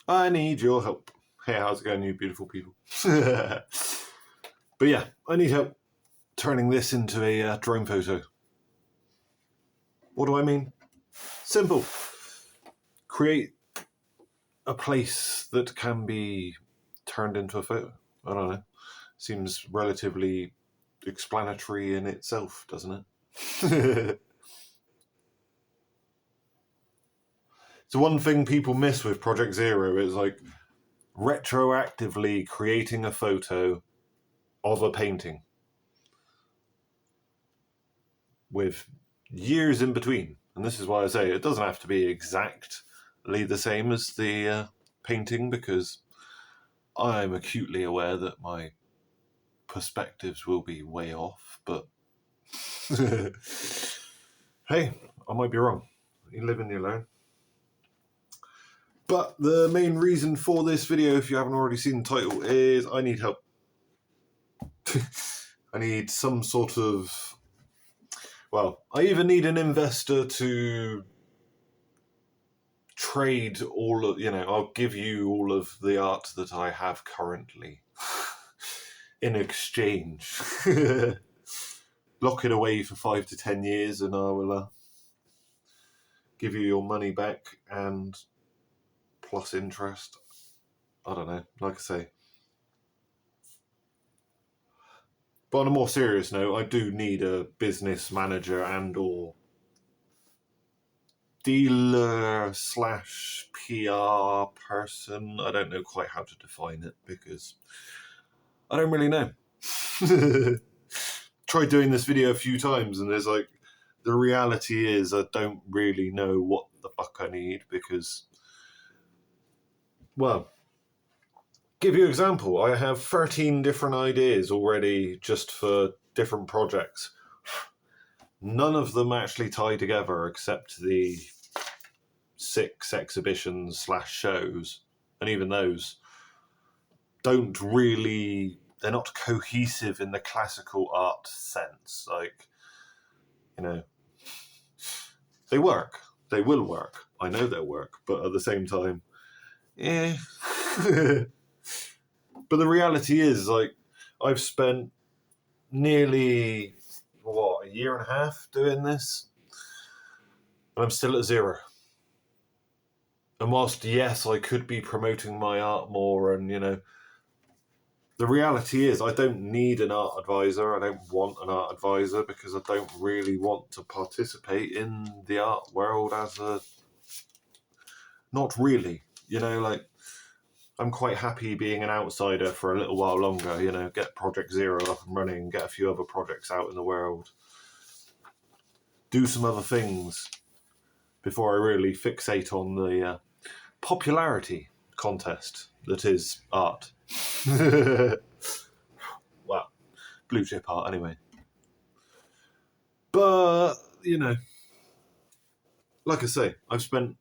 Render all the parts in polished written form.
I need your help. Hey, how's it going, you beautiful people? But yeah, I need help turning this into a drone photo. What do I mean? Simple. Create a place that can be turned into a photo. I don't know. Seems relatively explanatory in itself, doesn't it? So one thing people miss with Project Zero is like retroactively creating a photo of a painting with years in between. And this is why I say it doesn't have to be exactly the same as the painting, because I'm acutely aware that my perspectives will be way off, but hey, I might be wrong. You live and you learn. But the main reason for this video, if you haven't already seen the title, is I need help. I need some sort of... Well, I even need an investor to trade all of... I'll give you all of the art that I have currently in exchange. Lock it away for 5 to 10 years and I will give you your money back and plus interest. I don't know, like I say. But on a more serious note, I do need a business manager and or dealer / PR person. I don't know quite how to define it because I don't really know. Tried doing this video a few times and there's like, the reality is I don't really know what the fuck I need because, well, give you an example. I have 13 different ideas already just for different projects. None of them actually tie together except the 6 exhibitions / shows. And even those don't really, they're not cohesive in the classical art sense. Like, they work. They will work. I know they'll work. But at the same time, But the reality is, like, I've spent nearly, a year and a half doing this? And I'm still at 0. And whilst, yes, I could be promoting my art more and, the reality is I don't need an art advisor. I don't want an art advisor because I don't really want to participate in the art world as a... Not really, I'm quite happy being an outsider for a little while longer, get Project Zero up and running, get a few other projects out in the world, do some other things before I really fixate on the popularity contest that is art. Well, blue chip art anyway. But, like I say, I've spent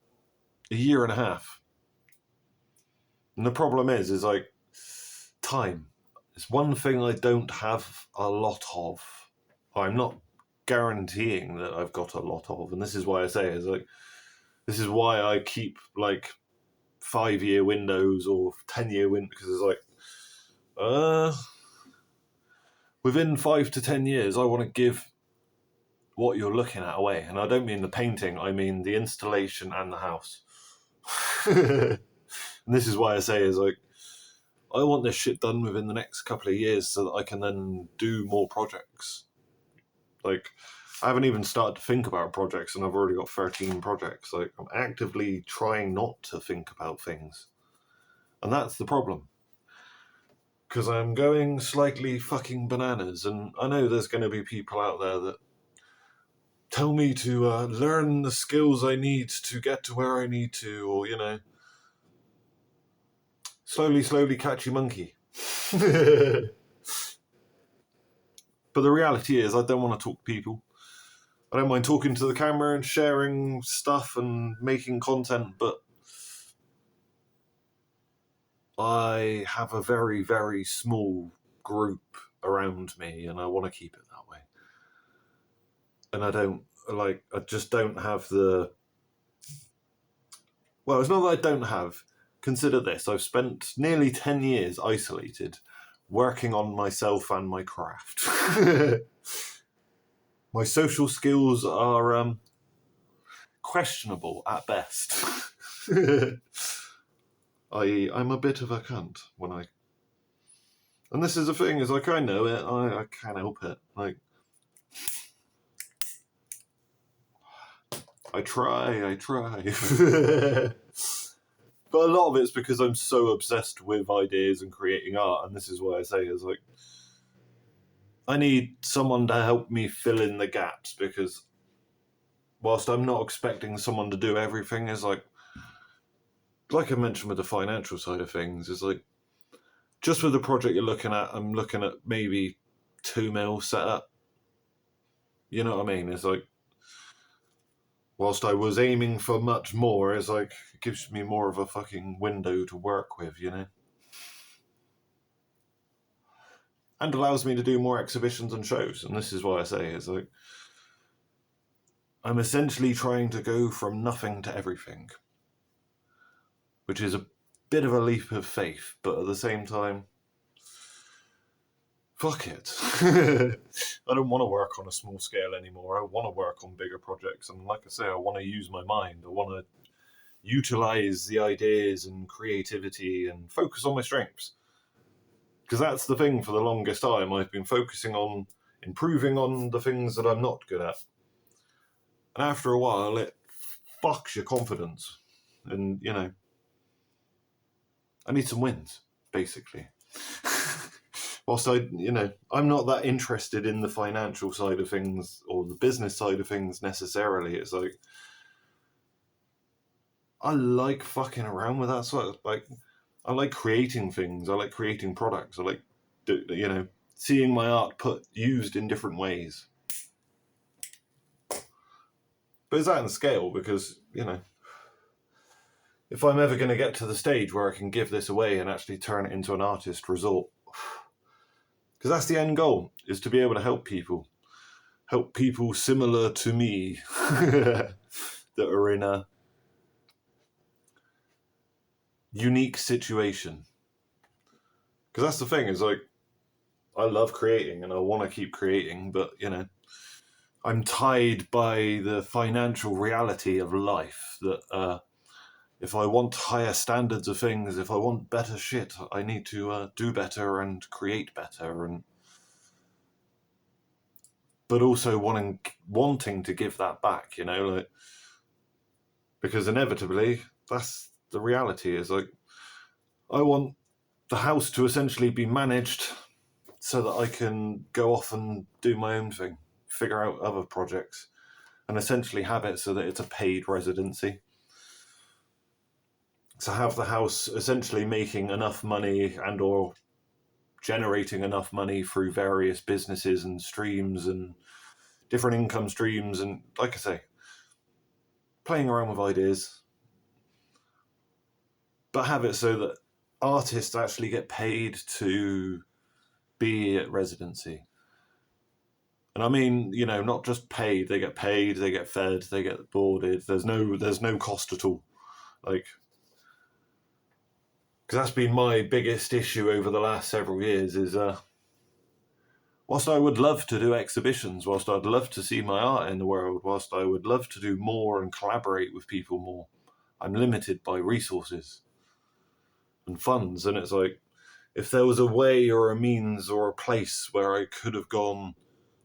a year and a half. And the problem is like, time. It's one thing I don't have a lot of. I'm not guaranteeing that I've got a lot of. And this is why I say, this is why I keep, 5-year windows or 10-year windows, because it's like, within 5 to 10 years, I want to give what you're looking at away. And I don't mean the painting, I mean the installation and the house. And this is why I say, I want this shit done within the next couple of years so that I can then do more projects. I haven't even started to think about projects and I've already got 13 projects. I'm actively trying not to think about things. And that's the problem. Because I'm going slightly fucking bananas, and I know there's going to be people out there that tell me to learn the skills I need to get to where I need to, or, slowly catch you monkey. But the reality is I don't want to talk to people. I don't mind talking to the camera and sharing stuff and making content, but I have a very, very small group around me and I want to keep it that way. And I just don't have the... Well, it's not that I don't have. consider this. I've spent nearly 10 years isolated, working on myself and my craft. My social skills are questionable at best. I'm a bit of a cunt when I... And this is the thing, is like, I know it, I can't help it. Like, I try. But a lot of it's because I'm so obsessed with ideas and creating art, and this is why I say, is like, I need someone to help me fill in the gaps, because whilst I'm not expecting someone to do everything, is like I mentioned with the financial side of things, is like, just with the project you're looking at, I'm looking at maybe 2 mil setup. You know what I mean? It's like, whilst I was aiming for much more, it's like, it gives me more of a fucking window to work with, you know? And allows me to do more exhibitions and shows. And this is why I say, it's like, I'm essentially trying to go from nothing to everything, which is a bit of a leap of faith, but at the same time, fuck it. I don't want to work on a small scale anymore. I want to work on bigger projects. And like I say, I want to use my mind. I want to utilize the ideas and creativity and focus on my strengths. Because that's the thing for the longest time. I've been focusing on improving on the things that I'm not good at. And after a while, it fucks your confidence. And, you know, I need some wins, basically. Whilst I'm not that interested in the financial side of things or the business side of things necessarily. It's like, I like fucking around with that sort of, like, I like creating things. I like creating products. I like, seeing my art used in different ways. But is that in scale? Because, if I'm ever going to get to the stage where I can give this away and actually turn it into an artist resort, because that's the end goal, is to be able to help people similar to me that are in a unique situation. Because that's the thing, is like, I love creating and I want to keep creating, but I'm tied by the financial reality of life that if I want higher standards of things, if I want better shit, I need to do better and create better, but also wanting to give that back, like, because inevitably that's the reality, is like, I want the house to essentially be managed so that I can go off and do my own thing, figure out other projects, and essentially have it so that it's a paid residency. To have the house essentially making enough money and or generating enough money through various businesses and streams and different income streams, and like I say, playing around with ideas, but have it so that artists actually get paid to be at residency. And I mean, not just paid, they get fed, they get boarded. There's no cost at all. Like, because that's been my biggest issue over the last several years, is whilst I would love to do exhibitions, whilst I'd love to see my art in the world, whilst I would love to do more and collaborate with people more, I'm limited by resources and funds. And it's like, if there was a way or a means or a place where I could have gone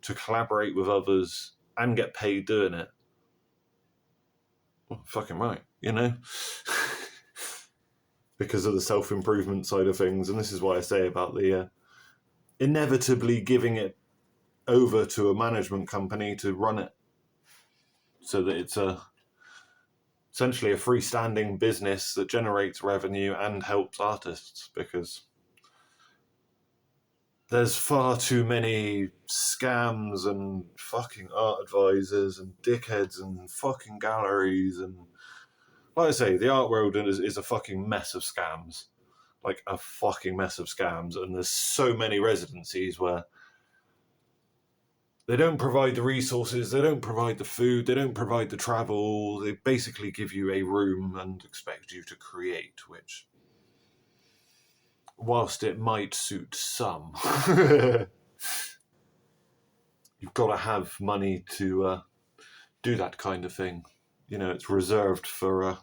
to collaborate with others and get paid doing it, well, fucking right, because of the self-improvement side of things. And this is why I say about the inevitably giving it over to a management company to run it, so that it's essentially a freestanding business that generates revenue and helps artists, because there's far too many scams and fucking art advisors and dickheads and fucking galleries. And like I say, the art world is a fucking mess of scams. Like a fucking mess of scams. And there's so many residencies where they don't provide the resources, they don't provide the food, they don't provide the travel. They basically give you a room and expect you to create, which, whilst it might suit some, you've got to have money to do that kind of thing. You know, it's reserved for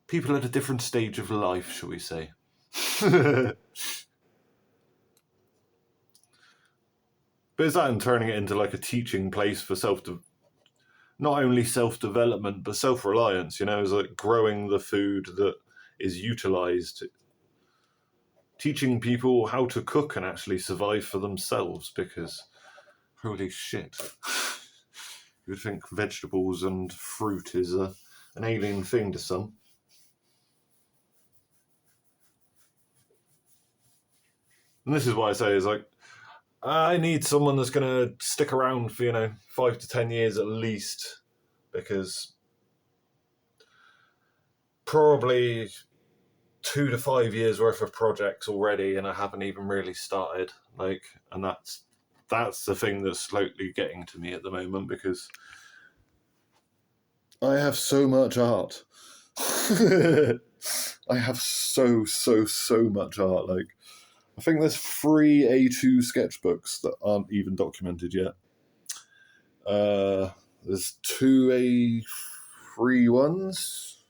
people at a different stage of life, shall we say. But is that in turning it into like a teaching place for not only self-development, but self-reliance, you know, is like growing the food that is utilised, teaching people how to cook and actually survive for themselves, because holy shit, you would think vegetables and fruit is an alien thing to some. And this is why I say is like, I need someone that's going to stick around for, 5 to 10 years at least, because probably 2 to 5 years worth of projects already, and I haven't even really started. And that's the thing that's slowly getting to me at the moment, because I have so much art. I have so much art. I think there's 3 A2 sketchbooks that aren't even documented yet. There's 2 A3 ones.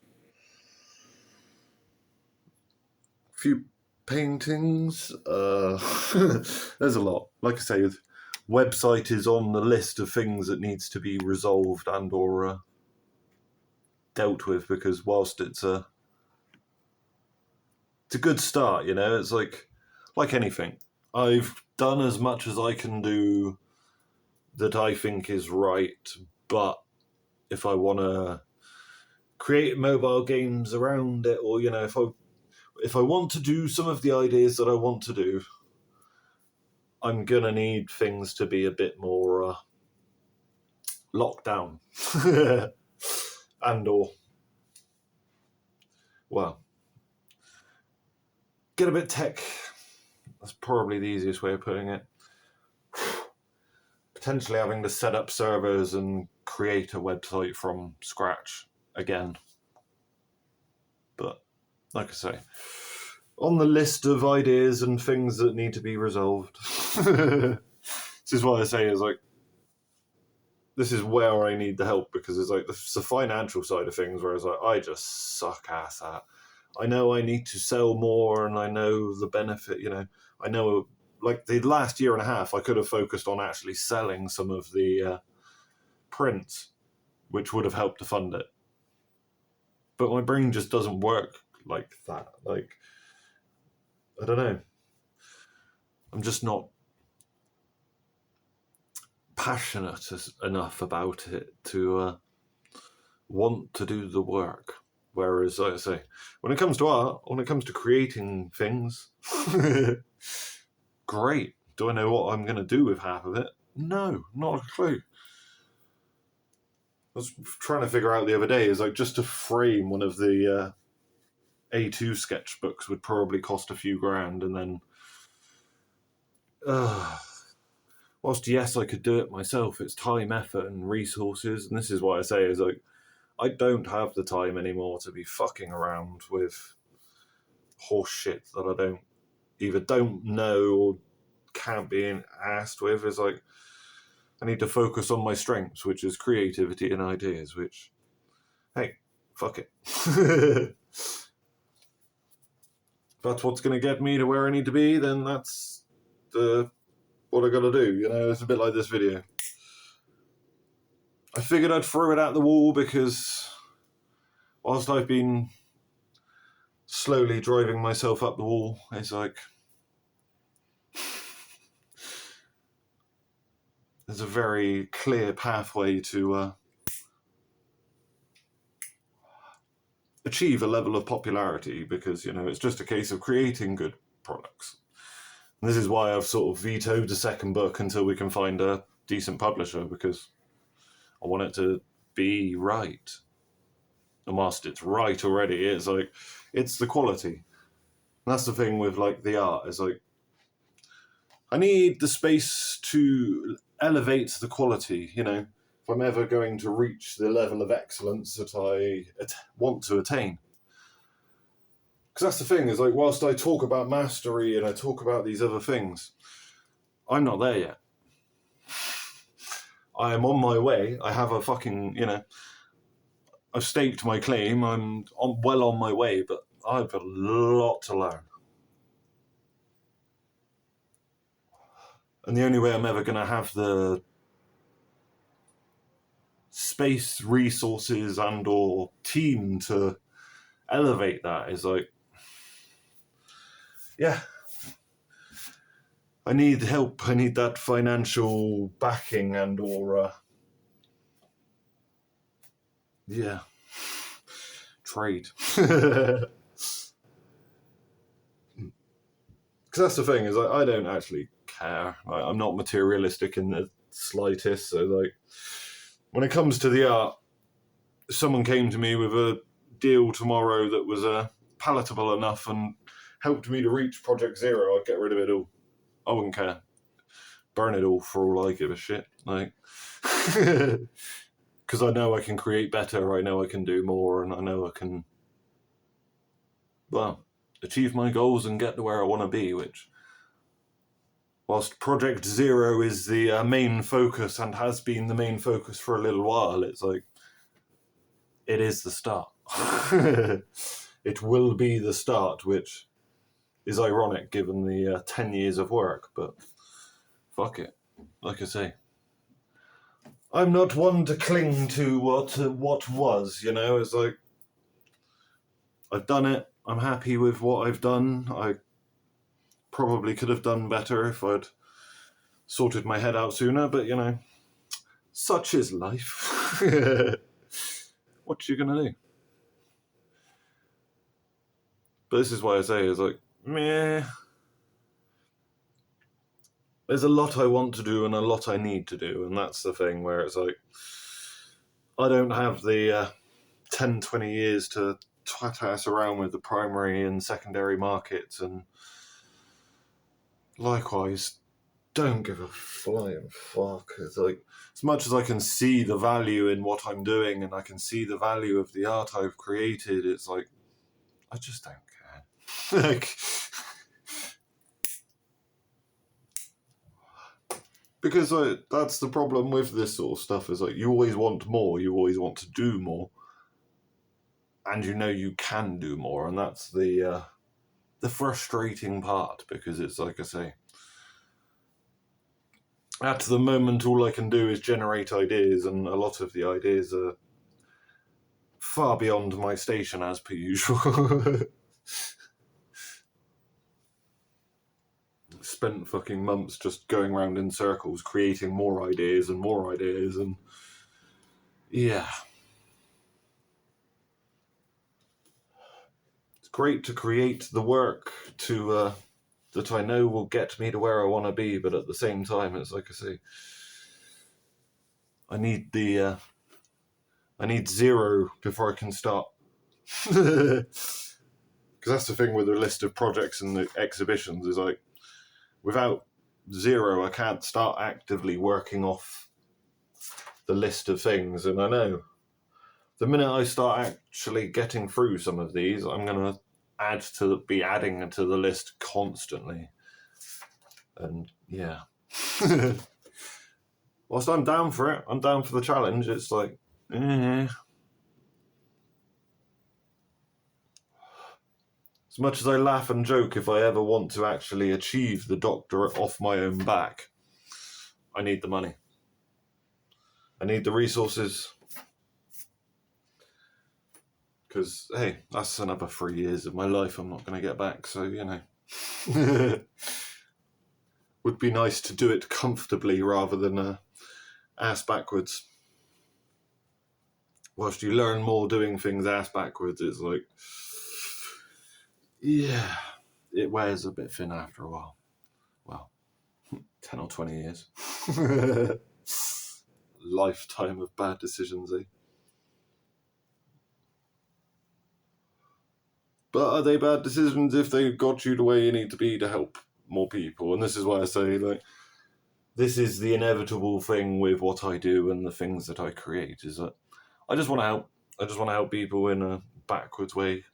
A few paintings. There's a lot. Like I say, the website is on the list of things that needs to be resolved and or dealt with, because whilst it's a good start, it's like anything. I've done as much as I can do that I think is right, but if I want to create mobile games around it, or if I want to do some of the ideas that I want to do, I'm gonna need things to be a bit more locked down, and or get a bit tech. That's probably the easiest way of putting it. Potentially having to set up servers and create a website from scratch again. But like I say, on the list of ideas and things that need to be resolved. This is what I say is this is where I need the help, because it's the financial side of things where I just suck ass at. I know I need to sell more, and I know the benefit, I know the last year and a half I could have focused on actually selling some of the prints, which would have helped to fund it. But my brain just doesn't work like that. I don't know. I'm just not passionate enough about it to want to do the work. Whereas, like I say, when it comes to art, when it comes to creating things, great. Do I know what I'm going to do with half of it? No, not a clue. I was trying to figure out the other day, is just to frame one of the A2 sketchbooks would probably cost a few grand, and then whilst yes, I could do it myself, it's time, effort, and resources. And this is what I say is I don't have the time anymore to be fucking around with horse shit that I either don't know or can't be asked with. Is I need to focus on my strengths, which is creativity and ideas, which, hey, fuck it. If that's what's going to get me to where I need to be, then that's what I got to do. It's a bit like this video. I figured I'd throw it at the wall, because whilst I've been slowly driving myself up the wall, it's there's a very clear pathway to achieve a level of popularity, because it's just a case of creating good products. And this is why I've sort of vetoed the second book until we can find a decent publisher, because I want it to be right. And whilst it's right already, it's the quality. And that's the thing with the art, is I need the space to elevate the quality, you know, if I'm ever going to reach the level of excellence that I want to attain. Because that's the thing, is like, whilst I talk about mastery and I talk about these other things, I'm not there yet. I am on my way. I have a fucking, you know, I've staked my claim. I'm well on my way, but I've got a lot to learn. And the only way I'm ever going to have the space, resources, and or team to elevate that is like, yeah, I need help. I need that financial backing and or yeah, trade. Because that's the thing, is like, I don't actually care. I'm not materialistic in the slightest. So like, when it comes to the art, if someone came to me with a deal tomorrow that was palatable enough and helped me to reach Project Zero, I'd get rid of it all. I wouldn't care. Burn it all for all I give a shit. Like, because I know I can create better, I know I can do more, and I know I can, well, achieve my goals and get to where I want to be, which, whilst Project Zero is the main focus and has been the main focus for a little while, it's like, it is the start. It will be the start, which is ironic given the 10 years of work, but fuck it. Like I say, I'm not one to cling to what was, you know. It's like, I've done it. I'm happy with what I've done. I probably could have done better if I'd sorted my head out sooner, but, you know, such is life. What you gonna do? But this is why I say, is like, meh. There's a lot I want to do and a lot I need to do, and that's the thing where it's like, I don't have the 10, 20 years to twat ass around with the primary and secondary markets, and likewise, don't give a flying fuck. It's like, as much as I can see the value in what I'm doing and I can see the value of the art I've created, it's like, I just don't care. Like, because that's the problem with this sort of stuff, is like, you always want more, you always want to do more, and you know you can do more, and that's the frustrating part, because it's like I say, at the moment all I can do is generate ideas, and a lot of the ideas are far beyond my station, as per usual. Spent fucking months just going around in circles creating more ideas, and yeah. It's great to create the work to that I know will get me to where I want to be, but at the same time, it's like I say, I need zero before I can start. Because that's the thing with the list of projects and the exhibitions, is like, without zero, I can't start actively working off the list of things. And I know the minute I start actually getting through some of these, I'm going to be adding to the list constantly. And yeah. Whilst I'm down for it, I'm down for the challenge, it's like, as much as I laugh and joke, if I ever want to actually achieve the doctorate off my own back, I need the money. I need the resources. Because, hey, that's another 3 years of my life I'm not going to get back, so, you know. Would be nice to do it comfortably rather than ass backwards. Whilst you learn more doing things ass backwards, it's like, yeah, it wears a bit thin after a while. Well, 10 or 20 years. Lifetime of bad decisions, eh? But are they bad decisions if they got you to where you need to be to help more people. And this is why I say, like, this is the inevitable thing with what I do and the things that I create, is that I just want to help. I just want to help people in a backwards way,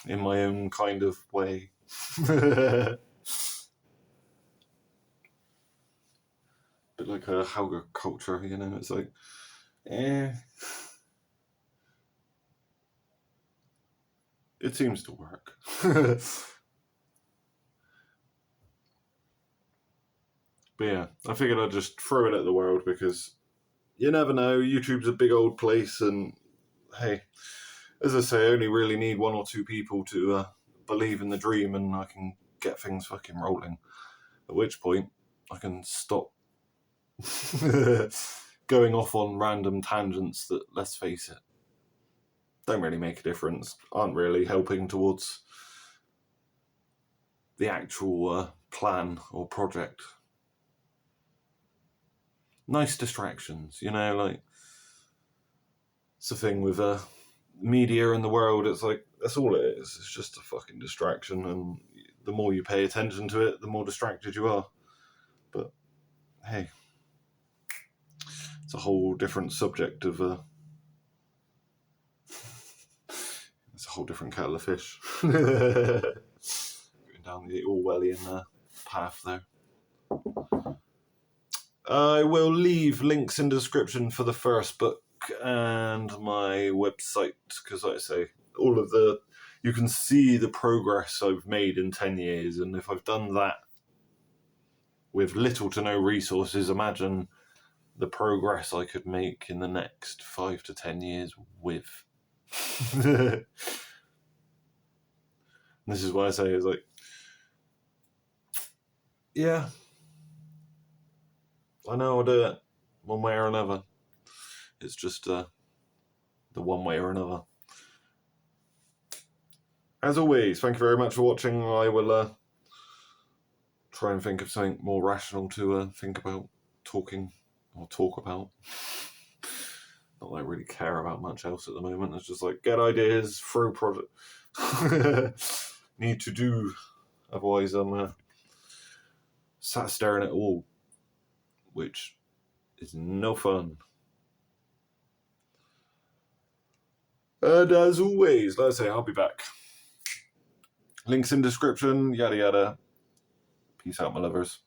in my own kind of way. Bit like a Hauger culture, you know. It's like, it seems to work. But yeah, I figured I'd just throw it at the world, because you never know. YouTube's a big old place, and hey, as I say, I only really need one or two people to believe in the dream, and I can get things fucking rolling. At which point, I can stop going off on random tangents that, let's face it, don't really make a difference, aren't really helping towards the actual plan or project. Nice distractions, you know, like, it's the thing with media in the world. It's like, that's all it is. It's just a fucking distraction, and the more you pay attention to it, the more distracted you are. But hey, it's a whole different subject of it's a whole different kettle of fish. Going down the Orwellian path there. I will leave links in the description for the first book and my website, because, like I say, all of you can see the progress I've made in 10 years, and if I've done that with little to no resources, imagine the progress I could make in the next 5 to 10 years with. This is why I say, it's like, yeah, I know I'll do it one way or another. It's just the one way or another. As always, thank you very much for watching. I will try and think of something more rational to think about, talk about. Not that I really care about much else at the moment. It's just like, get ideas, throw project. Need to do. Otherwise, I'm sat staring at a wall, which is no fun. And as always, like I say, I'll be back. Links in description, yada yada. Peace out, my lovers.